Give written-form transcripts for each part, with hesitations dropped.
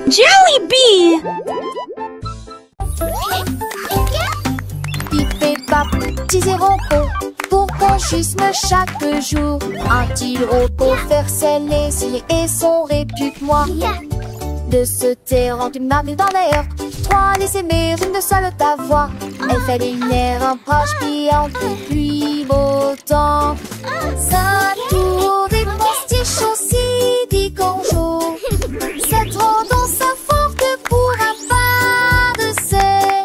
Jelly Pip et pap, petits et robots, pour qu'on jusme chaque jour. Un-t-il robot faire ses laisiers et son répute-moi de se taire en une marque dans l'air. Trois laissez mais une seule ta voix. Elle fait des nerfs un proche pliant depuis beau temps. Ça tour des postiches aussi dit bonjour. C'est trop dans sa forte pour un pas de ses.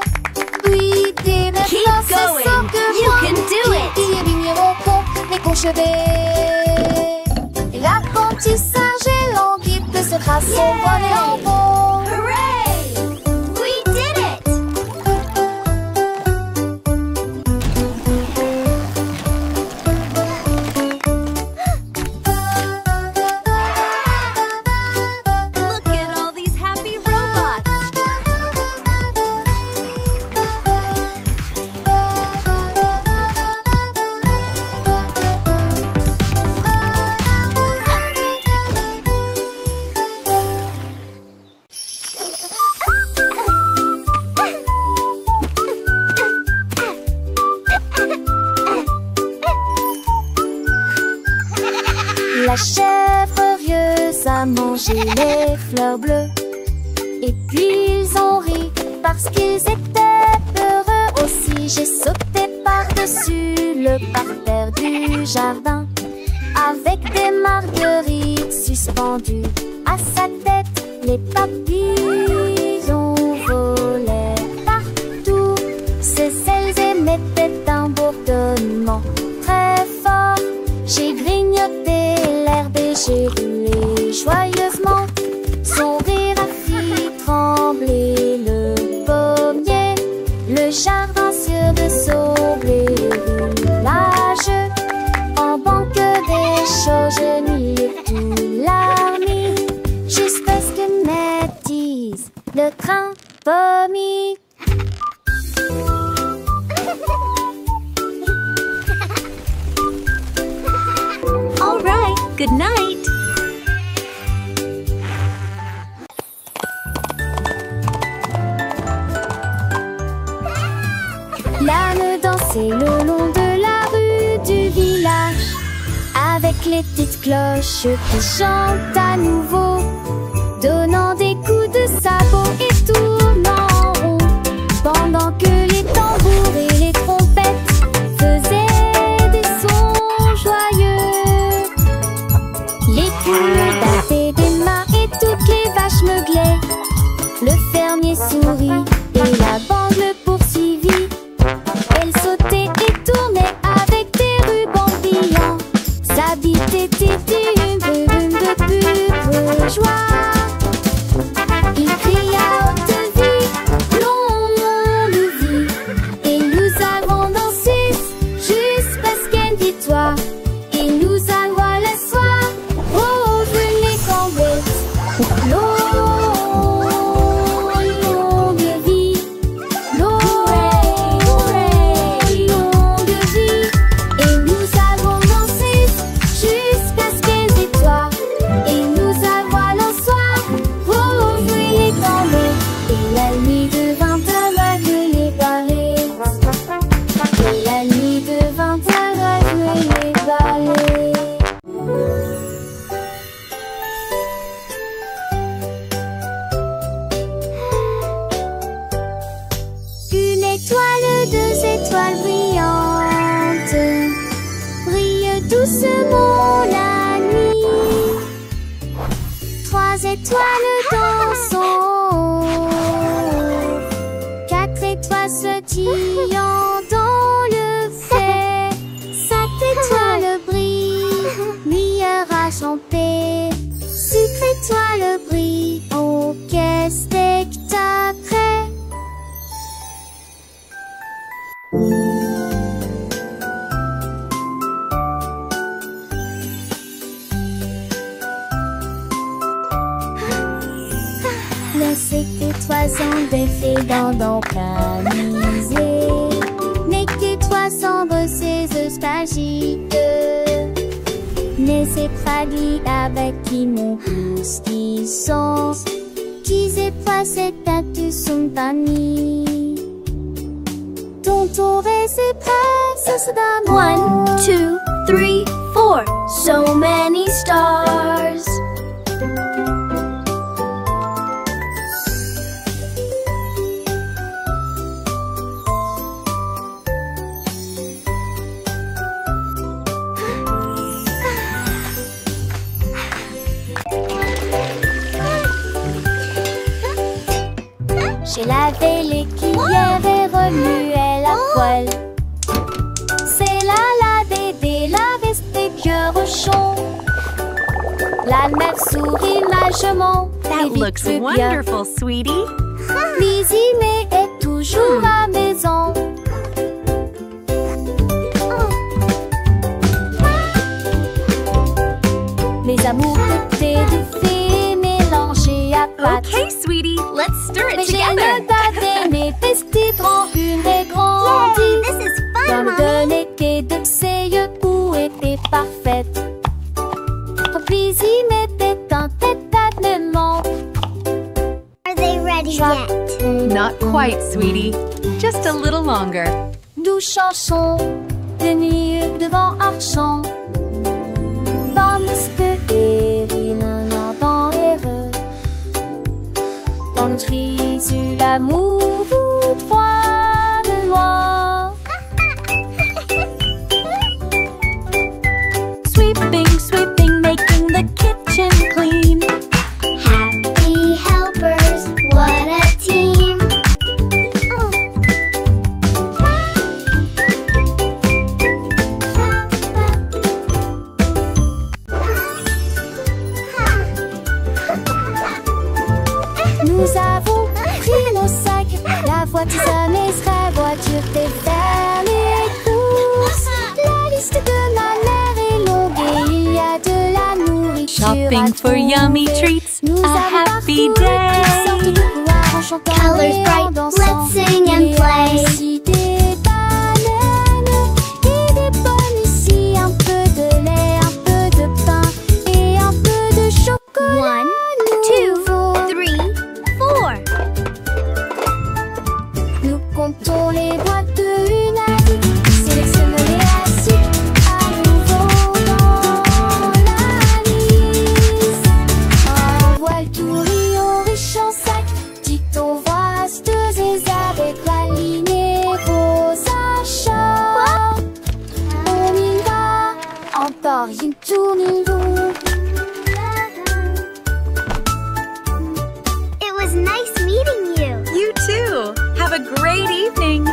Oui, des maintenant c'est ça que moi. Il est vigneron con, les conchevés. L'apprentissage est languide de ce sera son bon et en bon. La chèvre rieuse a mangé les fleurs bleues. Et puis ils ont ri parce qu'ils étaient peureux aussi. J'ai sauté par-dessus le parterre du jardin avec des marguerites suspendues à sa tête. Les papillons volaient partout. Ses ailes émettaient un bourdonnement très fort. J'ai grignoté l'herbe et j'ai roulé joyeusement. Son rire a fait trembler le pommier. Le jardin sur de saublé roulage. En banque des choses, je n'y ai plus l'armée. Jusqu'à ce que m'attise le train pommier. Good night. L'âne dansait le long de la rue du village avec les petites cloches qui chantent à nouveau, donnant des coups de sabot et tournant en rond, pendant que les tambours et les trompettes faisaient des sons joyeux. Les poules battaient des mains et toutes les vaches meuglaient. Le fermier sourit et la bande le poursuivit. Elle sautait et tournait avec des rubans brillants. Sa bite était une brume de pure joie. Il cria à haute vie, longue vie, et nous avons dansé jusqu'à ce qu'elle dit toi. Et nous allons le soir, oh, je les cambettes. Longue vie, longue vie, et nous avons dansé jusqu'à ce qu'elle dit toi. Et nous allons le soir, oh, je les cambettes. Et la nuit devint aveugle les barrés. Et la nuit devint aveugle les barrés. Une étoile, deux étoiles brillantes brillent doucement la nuit. Trois étoiles dans son haut, quatre étoiles sautillant dans le fait. Sept étoiles brillent, lueur argentée. Sucre étoile brille, oh quel spectacle! Laissez que toi en défait dans camisé, n'est que toi sombre ces eustagiques, n'est ces pradis avec qui mon pouce qui sont, disais pas cette tête sont amis. Ton tour et c'est princesses d'amour. 1, 2, 3, 4. So many stars. J'ai lavé les cuillères et remué la poêle. C'est la Dédé, la veste des vieux rochons. La mère sourit lâchement. That looks wonderful, sweetie. Cuisiner est toujours à maison. Les amours de thé de fée mélangés à pâte. Okay, sweetie, let's stir Mais it j'ai together. une date mes vestiges en une et grandie. This is Dans fun, le Mommy. donné de ses yeux où était parfaite. Puis mettait un tête-à-tête-ment. Are they ready yet? Not quite, sweetie. Just a little longer. Nous chansons de nuit devant Archant. Dans l'esprit et dans l'erreur. Dans notre issue l'amour vous froid de loin. Sweeping, sweeping, making the kitchen clean. Happy helpers, what a team. Nous avons pris nos sacs. La voiture sonnée sera voiture des vers les courses. La liste de ma mère est longue et il y a de la nourriture Shopping à for yummy trouver. treats. Nous A avons happy parcouru day. toutes sortes de couloirs en chantant Colors et en bright, dansant. let's sing and Il y a play. aussi des bananes et des pommes ici. Un peu de lait, un peu de pain et un peu de chocolat. 1, 2, nouveau. 3, 4. Nous comptons les boîtes de une à une. Sélectionne les assiettes à nouveau dans la liste. Un voile tout riant riche en sac. Dit on voit astuces avec la lignée vos achats. On y va, encore une tournure. It was nice meeting you. You too. Have a great evening.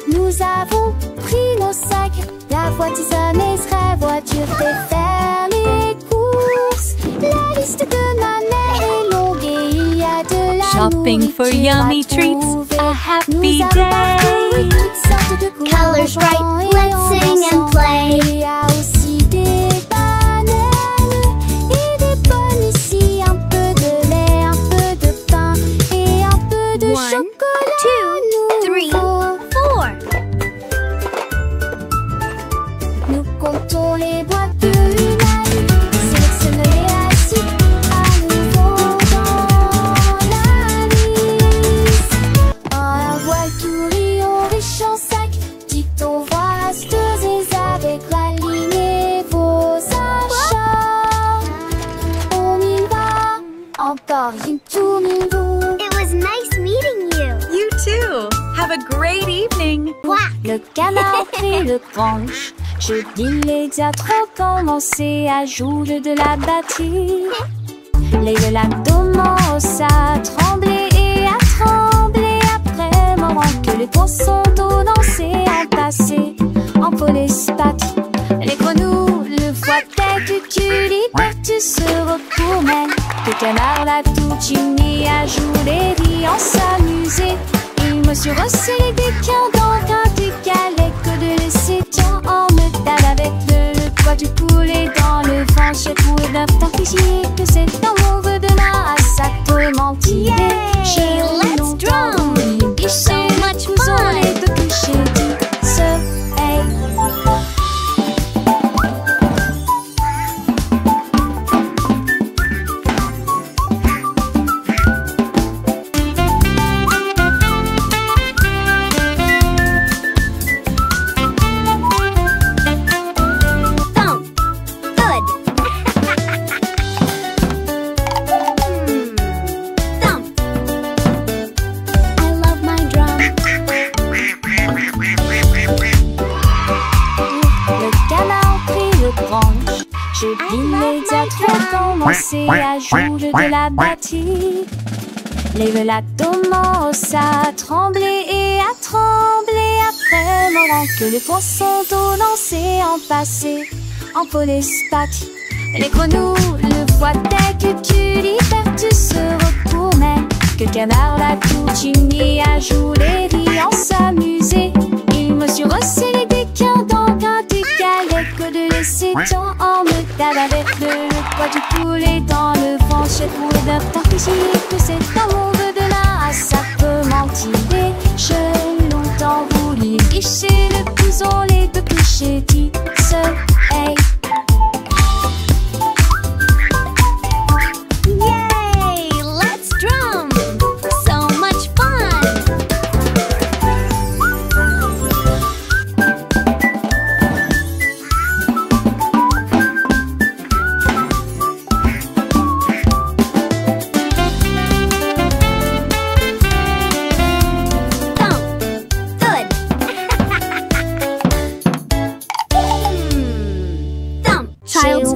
Nous avons pris nos sacs. La voiture sonnée sera voiture fait faire les courses. La liste de ma mère est longue et il y a de la Shopping for nourriture yummy à treats. trouver. A Nous happy avons parcouru day. toutes sortes de couleurs en Colors chantant bright, et let's en sing and dansant. play. Il y a aussi des bananes et des pommes ici. Un peu de lait, un peu de pain et un peu de 1, chocolat 2, 3, nouveau. 4. Nous comptons les boîtes de une à une. Sélectionne les assiettes à nouveau dans la liste. Un voile tout riant riche en sac. Dit on voit astuces avec la lignée vos achats. On y va, encore une tournure. It was nice meeting you. You too. Have a great evening. Le canard prit le crunch. Je dis les diatres commencé à jouer de la batterie. Les l'abdomen à trembler et à trembler après moment que les poissons d'eau dansaient entassés en polés battus. Les grenouilles, le foie tête du tu se retournait. Le canard l'a tout unis à jouer et en s'amuser. Il me suis resserré des quins dans un du galet que de laisser tant en métal avec le poids du poulet dans le vent. J'ai trouvé d'un temps que c'est un mauvais de main à sa tourmentille. Yay! Let's drum! It's so much fun! Et de coucher du soleil. laisser à jour de la batterie. Les velas commencent à trembler et à trembler après le moment que les poissons d'eau lancés en passé en polyspathie. Les grenouilles le voient dès que tu libères, tu se retournes. Que le canard l'a continué à jouer et en s'amuser. Il mesure aussi les déquins dans un décalé que de laisser tant en métal avec le poids du poulet dans le vent. Chez pour d'un temps physique que c'est un monde de là à ça peut mentir. J'ai longtemps voulu guicher le couson, les deux clichés dit seul. Hey.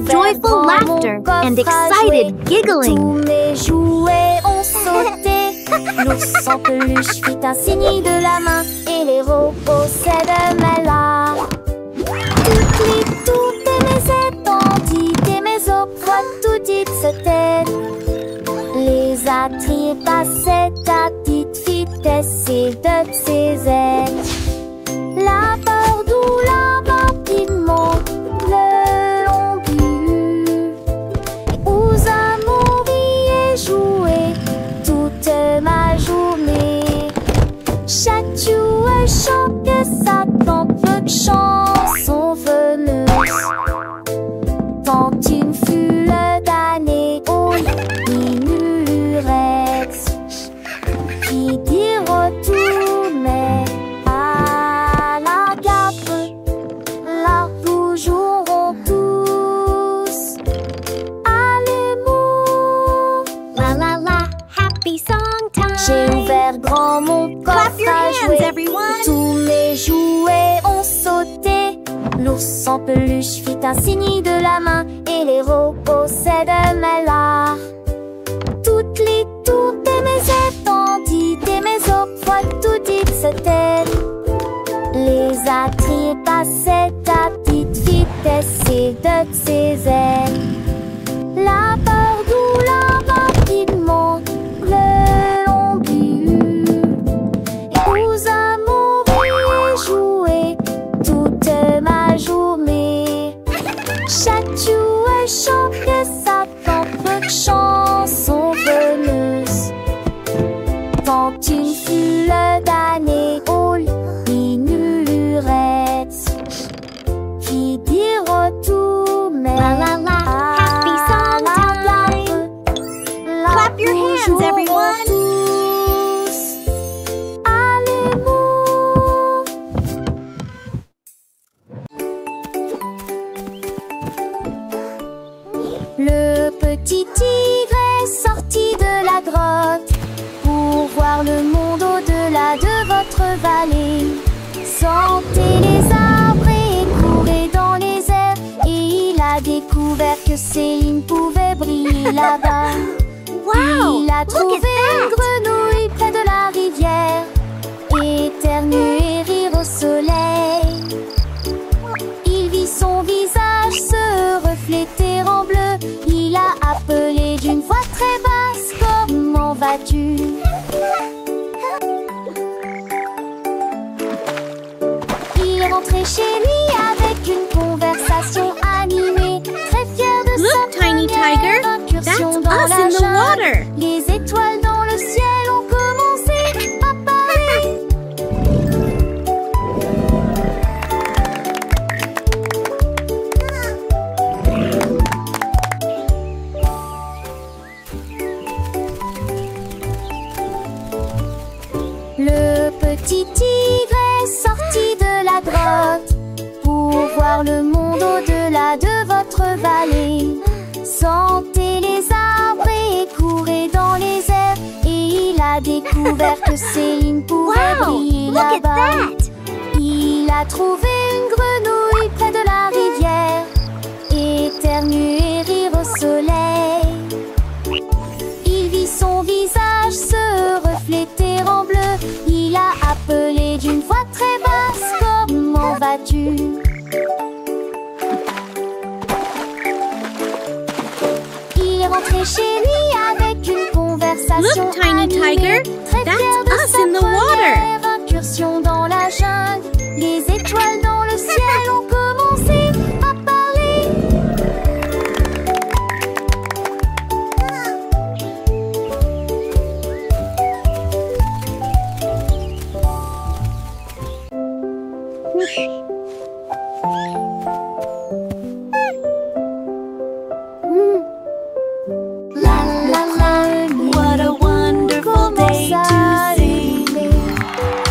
Joyful laughter and excited giggling. Tous mes jouets ont sauté. L'ours en peluche fit un signe de la main et les robots s'aident là. Toutes mes étendues et mes eaux tout dites se taisent. Les attraits passaient à petite vitesse et de ses ailes. La peur d'où la vampire monte. Ma journée, chaque jouet chante que ça tente peu de chansons veneuses. Tant une foule d'années au minurex qui dit retourner à la gape. Là nous jouerons tous à l'amour. La la la, happy song. J'ai ouvert grand mon coffre à jouer. Tous mes jouets ont sauté. L'ours en peluche fit un signe de la main et les robots s'aident là. Toutes mes étendues et mes eaux tout dites se taisent. Les attraits passaient à petite vitesse et de ses ailes. La peur d'où la vampire monte. Ma journée, chaque jouet chante que ça tente peu de chansons veneuses. Tant une foule d'années au minurex qui dit retourner la la la, happy song time. Clap your hands, everyone. Le petit tigre est sorti de la grotte pour voir le monde au-delà de votre vallée. Sentez les arbres et courez dans les airs. Et il a découvert que Céline pouvait briller là-bas. Wow, il a trouvé une grenouille près de la rivière, éternuer et rire au soleil. Il vit son visage se refléter en bleu. Il a appelé d'une voix très basse, comment vas-tu? Il est rentré chez lui avec une conversation animée, très fier de sa Tiny Tiger, incursion that's dans us la in the jungle. water. Les étoiles dans le ciel ont commencé à parler. Le petit tigre est sorti de la grotte pour voir le monde au-delà de votre vallée. Sentez les arbres et courez dans les airs. Et il a découvert que Céline pouvait briller là-bas. Il a trouvé une grenouille près de la rivière, éternuer et rire au soleil. lune. Il est rentré chez lui avec une conversation. Look, Tiny Tiger, that's us in the water. Incursion dans la jungle, les étoiles dans le ciel ont commencé à parler. La la la, What a wonderful day to sing.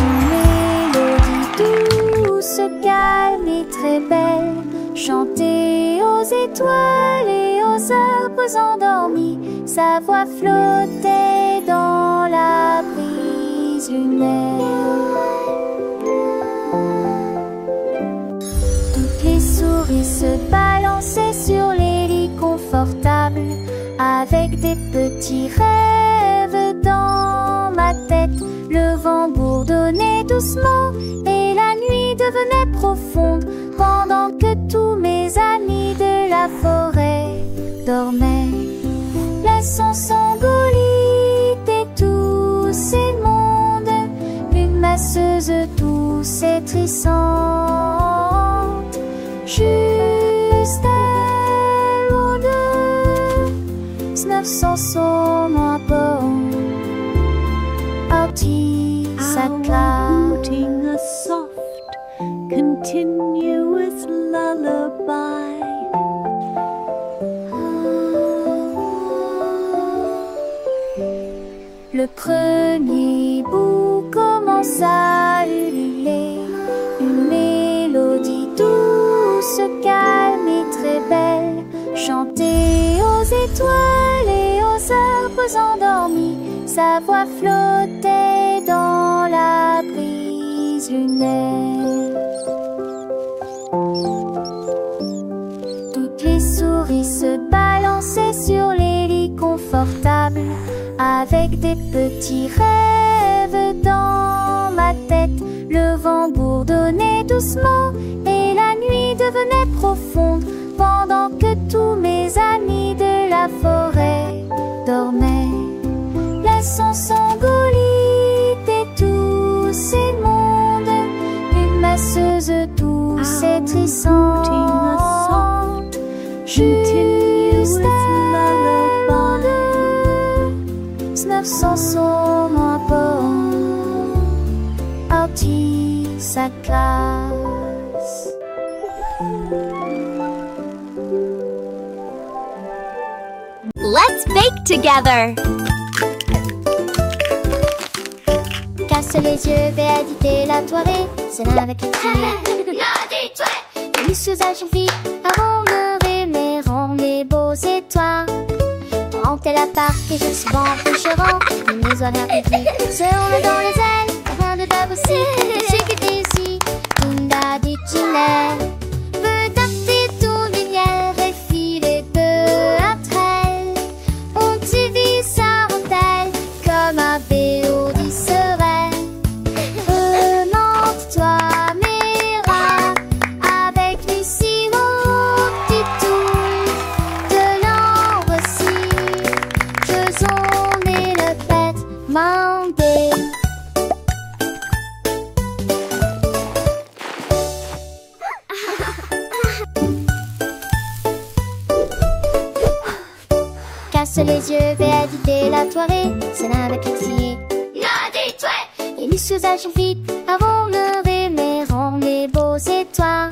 Une mélodie douce, calme et très belle, chantée aux étoiles et aux arbres endormis. Sa voix flottait dans la brise lunaire. Toutes les souris se balançaient sur les lits confortables, avec des petits rêves dans ma tête. Le vent bourdonnait doucement et la nuit devenait profonde, pendant que tous mes amis de la forêt dormaient. Laissons Sangolite et tous ces mondes, une masseuse douce et trissante, juste elle ou deux, 900 sont à bord. Outing a soft, continuous lullaby. Le premier bout commence à ululer, une mélodie douce, calme et très belle, chantée aux étoiles et aux arbres endormis. Sa voix flottait dans la brise lunaire. Toutes les souris se balançaient sur les lits confortables, avec des petits rêves dans ma tête. Le vent bourdonnait doucement et la nuit devenait profonde, pendant que tous mes amis de la forêt dormaient. Laissons Sangolite et tous ces mondes, une masseuse douce et trissante, juste elle ou deux, 900 sont à bord. Outie sa classe. Let's bake together. Casse les yeux, vais agiter la toirée. C'est là avec les filles. Les l'usage vite, avant de rêver, rend les beaux étoiles. Rentez la part et je suis bon pêcherant. Les oiseaux républiques se roulent dans les ailes. Rien de table aussi, c'est que t'es ici. Tunda du tunnel. Peut tâter tout lumière et filer peu entre elles. On t'y vit sa rondelle comme un vélo du serein. Remonte-toi, Mira, avec Lucie au petit tour de l'ambre aussi. Faisons et le pète, mandé. Casse les yeux, vais agiter la toirée. C'est là avec les filles. Et les usages vite avant le réveil, rend les beaux étoiles.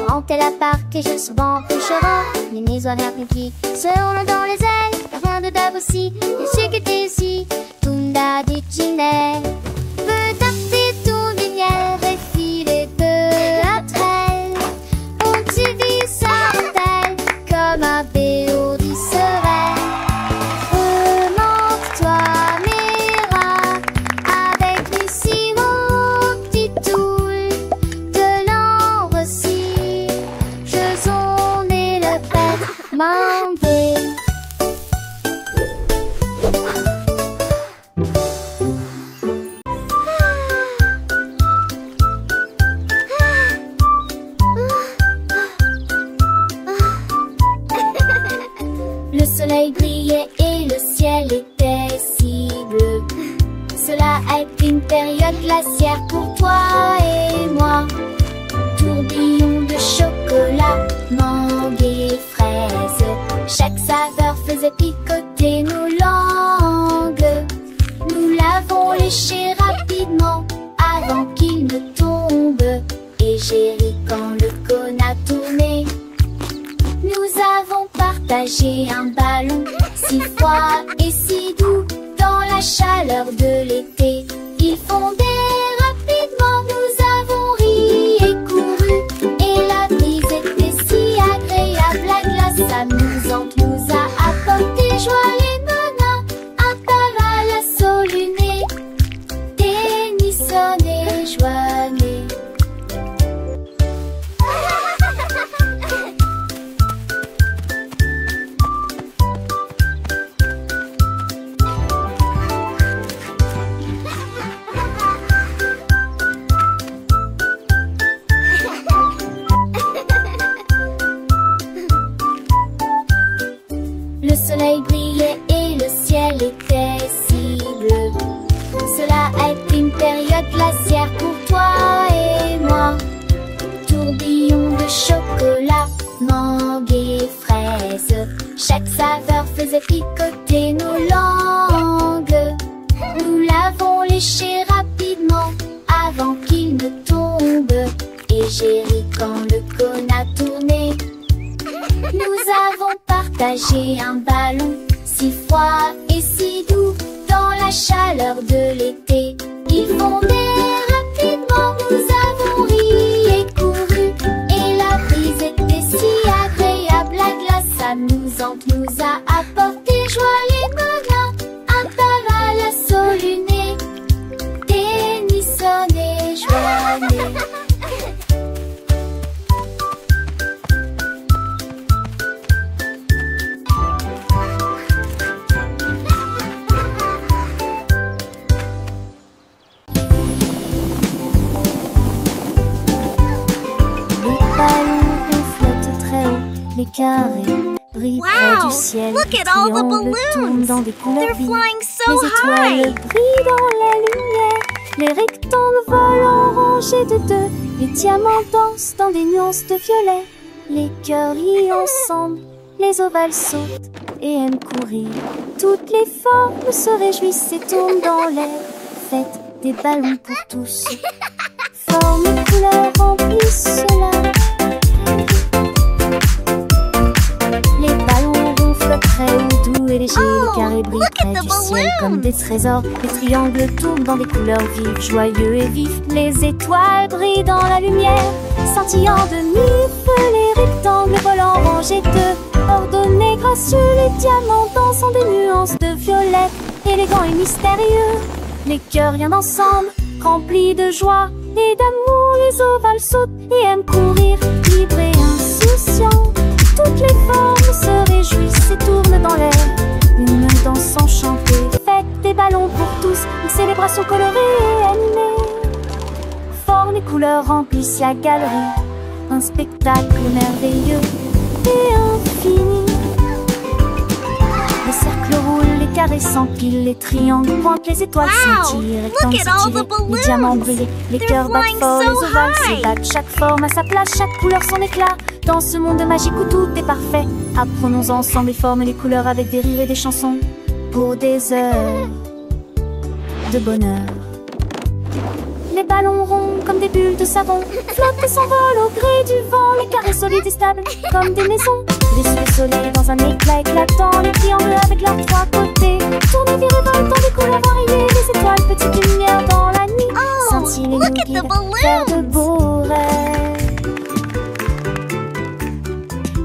Rentez la part et je suis bon pêcherant. Les oiseaux républiques se roulent dans les ailes. Rien de dab aussi, je sais que t'es ici. Tunda du tunnel. Veux tâter tout lumière et filer peu entre elles. On t'y vit sa rondelle comme un vélo du serein. Remonte-toi, Mira, avec Lucie au petit tour de l'ambre aussi. Je zone et le pète, mandé. brillait et le ciel était si bleu. Cela a été une période glaciaire pour toi et moi. Tourbillon de chocolat, mangue et fraise. Chaque saveur faisait picoter nos langues. Nous l'avons léché rapidement avant qu'il ne tombe. Et j'ai ri quand le cône a tourné. Nous avons partagé un ballon si froid et si doux dans la chaleur de l'été. Il fondait rapidement, nous avons ri et couru. Et la brise était si agréable, la glace amusante nous a apporté joie. Les nanas, un tabac à soluné, Tennyson et Joannée. Le soleil brillait et le ciel était si bleu. Cela a été une période glaciaire pour toi et moi. Tourbillon de chocolat, mangue et fraise. Chaque saveur faisait picoter nos langues. Nous l'avons léché rapidement avant qu'il ne tombe. Et j'ai ri quand le cône a tourné. Nous avons partagé un ballon si froid et si doux dans la chaleur de l'été. Il fondait rapidement, nous avons ri et couru. Et la brise était si agréable, la glace amusante nous a apporté joie. Les nanas, un tabac à soluné, Tennyson et Joannée. Les carrés brillent près du ciel. Look at all the Triangles tournent balloons. dans des couleurs They're vives. flying so Les étoiles high. brillent dans la lumière. Les rectangles volent en rangées de deux. Les diamants dansent dans des nuances de violet. Les cœurs rient ensemble. Les ovales sautent et aiment courir. Toutes les formes se réjouissent et tournent dans l'air. Faites des ballons pour tous. Formes et couleurs remplissent cela. Les ballons ronflent très haut, doux et légers. Les carrés brillent près du ciel comme des trésors. Les triangles tournent dans des couleurs vives, joyeux et vifs. Les étoiles brillent dans la lumière, scintillant de mille feux. Les rectangles volent en rangées de ordonnés, gracieux. Les diamants dansent en des nuances de violet, élégants et mystérieux. Les cœurs rien ensemble, remplis de joie et d'amour. Les ovales sautent et aiment courir, libres et insouciants. Toutes les formes se réjouissent et tournent dans l'air. Une danse enchantée, faites des ballons pour tous. Une célébration colorée et animée. Formes et couleurs remplissent la galerie. Un spectacle merveilleux et infini. Les cercles roulent, les carrés s'empilent, les triangles pointent, les étoiles scintillent, les rectangles Look at all the s'étirent, les diamants brillent, les They're cœurs battent flying fort, so les ovales high. s'ébattent. Chaque forme a sa place, chaque couleur son éclat. Dans ce monde magique où tout est parfait, apprenons ensemble les formes et les couleurs avec des rires et des chansons pour des heures de bonheur. Les ballons ronds comme des bulles de savon flottent et s'envolent au gré du vent. Les carrés solides et stables comme des maisons. Les sous soleil dans un éclat éclatant. Les triangles avec leurs trois côtés tournent et virevoltent dans des couleurs variées. Les étoiles, petites lumières dans la nuit, scintillent et nous look at the guident balloons. vers de beaux rêves.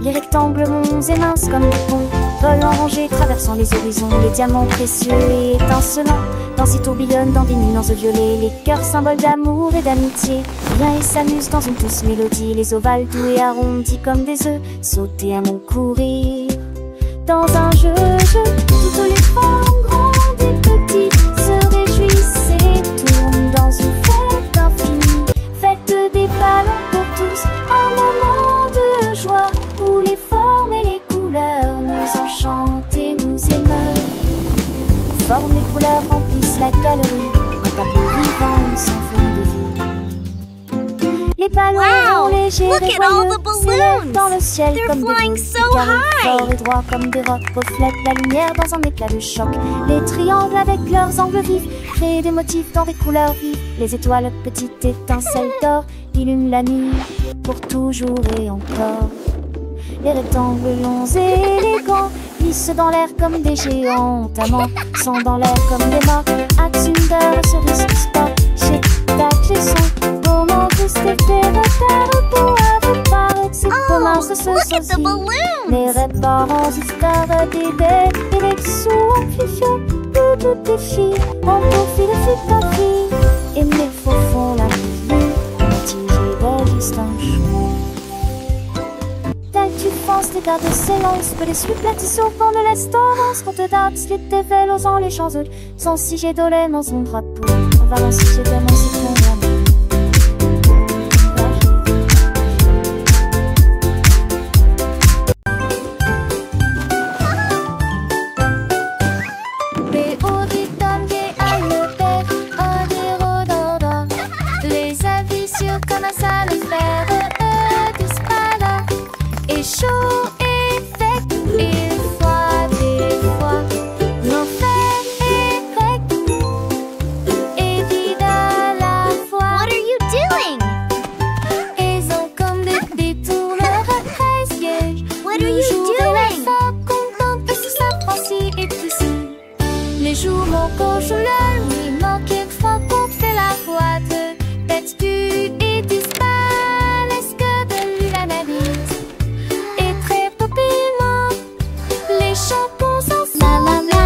Les rectangles monts et minces comme des ponts volent en rangées, traversant les horizons. Les diamants précieux et étincelants dansent et tourbillonnent dans des nuances de violet. Les cœurs symboles d'amour et d'amitié viennent et s'amusent dans une douce mélodie. Les ovales doux et arrondis comme des œufs sautent et aiment courir dans un jeu. Toutes les formes grandes et petites se réjouissent et tournent dans une fête infinie. Faites des ballons pour tous, un moment de joie où les formes et les couleurs nous enchantent et nous émeuvent. formes, les couleurs remplissent la galerie. Un tableau vivant, une symphonie de vie. Les ballons Wow! légers Look et at all joyeux the s'élèvent dans le balloons! ciel They're comme des flying boules. so Carrés, high! forts et droits comme des rocs reflètent la lumière dans un éclat de choc. Les triangles avec leurs angles vifs créent des motifs dans des couleurs vives. Les étoiles, petites étincelles d'or, illuminent la nuit pour toujours et encore. Les rectangles longs et élégants glissent dans l'air comme des géants amants, sont dans l'air comme des morts. Atsunder, cerise qui sport, chez tac, les sons, comment juste effet retard pour apparaître, c'est comment ce Look at the sosie. balloons! Les réparants histoires des bêtes et les sous amplifiants, tout est filles, en profil de ta fille. Et mes faux font la vie, mitigée de distance. Tu penses les gardes s'élancent, que les supplètes au fond de l'estorance. Quand te date, les dévèlent aux les champs sans si j'ai dolé dans son drapeau. On va lancer j'ai tellement c'est ton amour. Les avis sur comment ça le faire disparaît. Et chaud et sec, et froid des fois. L'enfer est grec et vide à la fois. What are you doing? Ils ont comme des détourneurs à 13 sièges. What are you doing? Contente que ce s'apprécie et tout ça. Les jours manquent, je le lui manque une fois qu'on fait la boîte. Tête du et disparaissent que de lui la navire. Et très topiment, les champons sont La la la.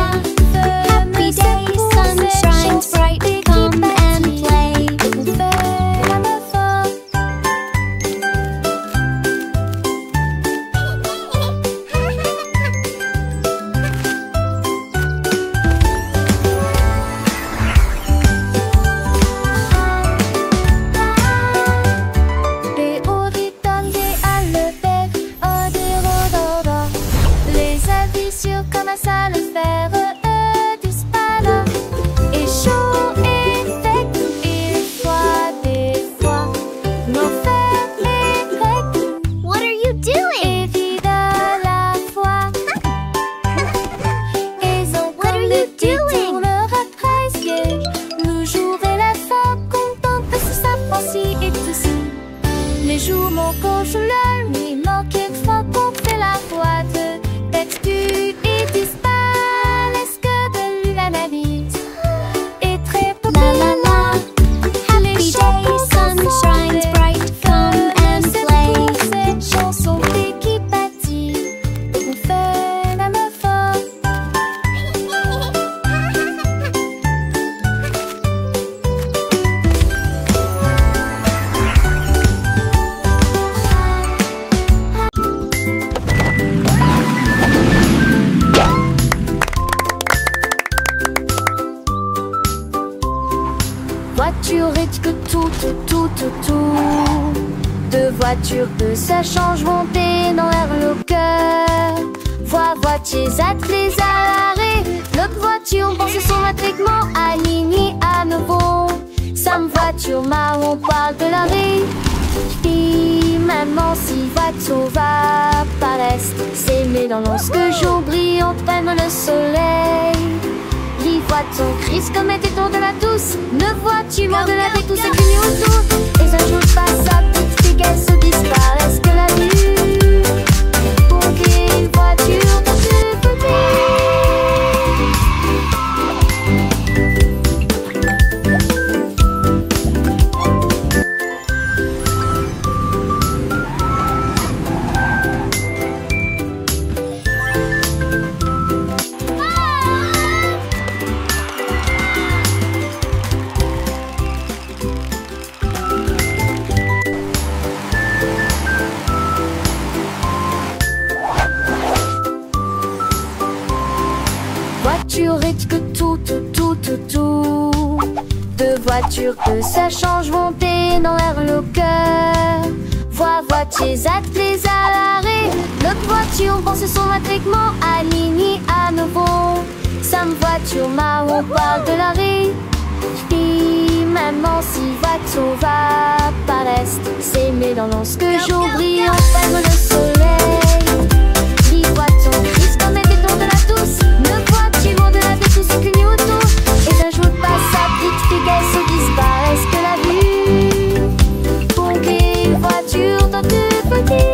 Happy day, sun shines bright. Come and play. On fait la meuf. Les auditeurs à le bec, des rododors. Les avis sur comment ça le faire disparaît. Et chaud et sec, et froid des fois. L'enfer est grec What are you doing? et vide à la fois. Ils ont What are comme you des doing? détourneurs à 13 sièges. Le jour et la femme contente que ce s'apprécie et tout ça. Les jours manquent, je le nuit manque une fois qu'on fait la boîte. Tête du et disparaissent que de lui la navire. Et très tôt La la la. Happy day, sun shines bright. Come and play. Cette chanson qui bâtit, on fait la meuf. Voiture et que tout. Deux voitures que ça change monter dans l'air le cœur. Voitiers attelés à l'arrêt. L'autre voiture pense son matriclement aligné à nouveau. Sam voiture marron parle de la vie. Puis maman si voiture va paraître. C'est mais dans lorsque jour brille prenne le soleil. Les voitures crise comme était tour de la douce. Ne vois-tu moins de la vie tout ce qui autour. Et un jour passe à petite fille qu'elle se disparaisse que la vue. Pour qu'une voiture dans ce côté. Voiture et que tout. Deux voitures que ça change monter dans l'air le cœur. Voitiers attelés à l'arrêt. L'autre voiture pense son matriclement aligné à nouveau. Sa dame, voiture marron, parle de la rue. Puis maman, si voiture va pas rester, c'est mais dans lorsque jour brille, on ferme le soleil. Dis voiture, dis comme des béton de la douce. Ne voiture de la douce, c'est qu'une auto. Et je joue pas sa petite figuette, se disparaisse que la vue. Pompier, voiture, dans deux petits.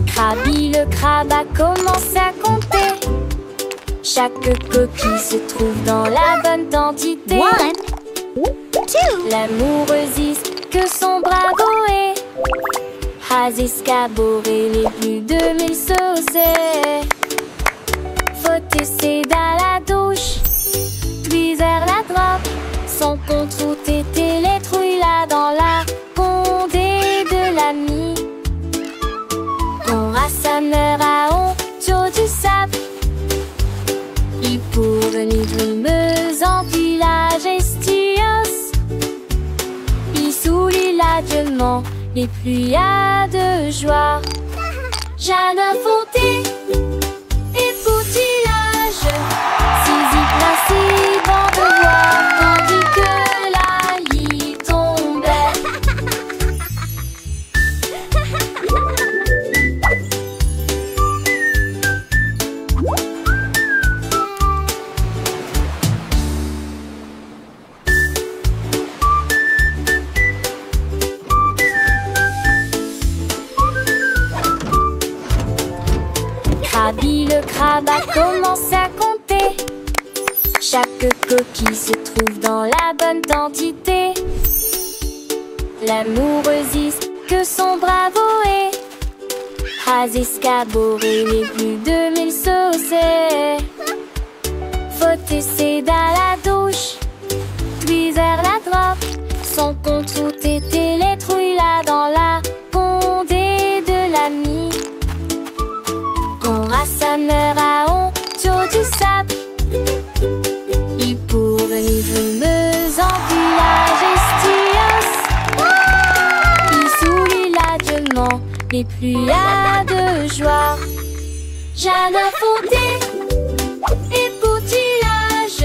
Krabi le crabe a commencé à compter. Chaque coquille se trouve dans la bonne quantité. 1, 2. L'amoureuse que son bravo est has escaboré les plus de 1000 saucés. Faut essayer dans la douche, puis vers la droite. Son compte route était les trouilles là dans la condé de l'ami. On a sa mère à honte du sable. Il pour venir brumeuse en village estios. Il soulit l'adieuement et pluies à de joie. Jeanne Fonté et poutillage, Zizi principe en devoir, tandis que la lit tombait. Krabi le crabe a commencé à compter. Chaque coquille se trouve dans la bonne quantité. L'amoureuse que son bravo est has escaboré les plus de 1000 saucés. Faut essayer dans la douche, puis vers la droite. Son compte route était les trouilles là dans la condé de l'ami. On a sa mère à honte du sable. Il pour venir brumeuse en village estios. Il soulit l'adieuement et pluies à de joie. Jeanne Fonté et poutillage,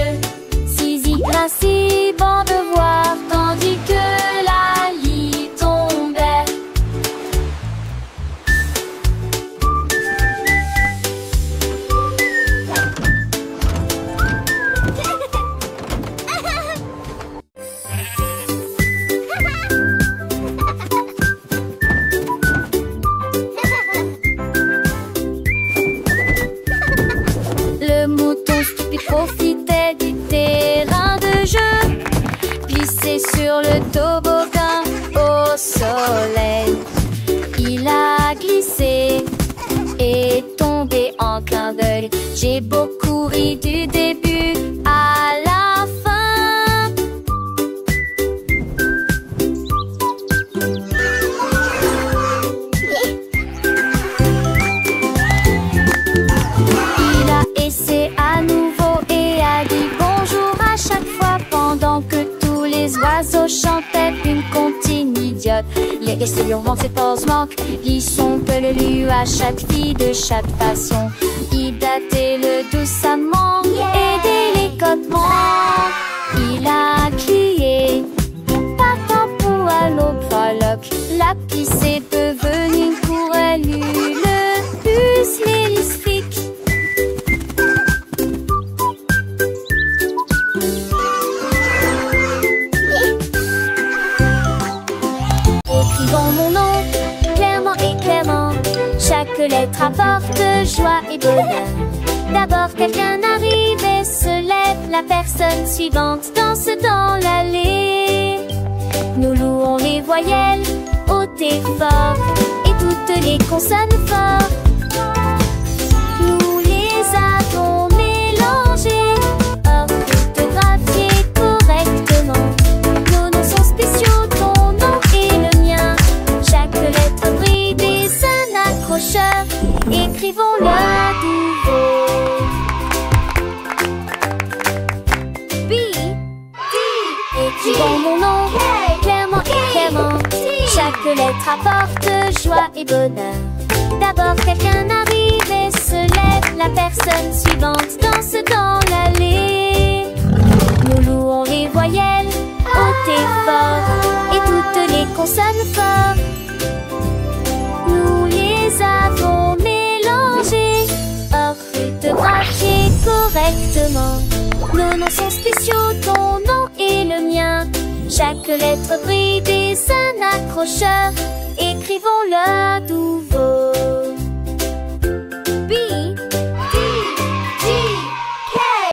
Zizi principe en devoir, tandis que la lit tombait. Le mouton stupide profitait du terrain de jeu, glissé sur le toboggan au soleil. Il a glissé et tombé en clin d'œil. J'ai beaucoup ri du début à la fin. Il a essayé à nouveau et a dit bonjour à chaque fois, pendant que tous les oiseaux chantaient une comptine idiote. Les questions hurlement ses pauses manquent, Lisson peut le lu à chaque fille de chaque façon. Il datait le doucement et délicatement. Il a crié partant pour à l'autre fraloc. La pisse est devenue pour elle une puce mélistique. Écrivons mon nom clairement et clairement. Chaque lettre apporte joie et bonheur. D'abord quelqu'un arrive et se lève. La personne suivante danse dans l'allée. Nous louons les voyelles hautes et fortes et toutes les consonnes fortes. Nous les avons mélangées lettres apportent joie et bonheur. D'abord quelqu'un arrive et se lève. La personne suivante danse dans l'allée. Nous louons les voyelles hautes et fortes et toutes les consonnes fortes. Nous les avons mélangées, orthographiées correctement. Nos noms sont spéciaux, ton nom et le mien. Chaque lettre brille des un accrocheur. Écrivons-le à nouveau.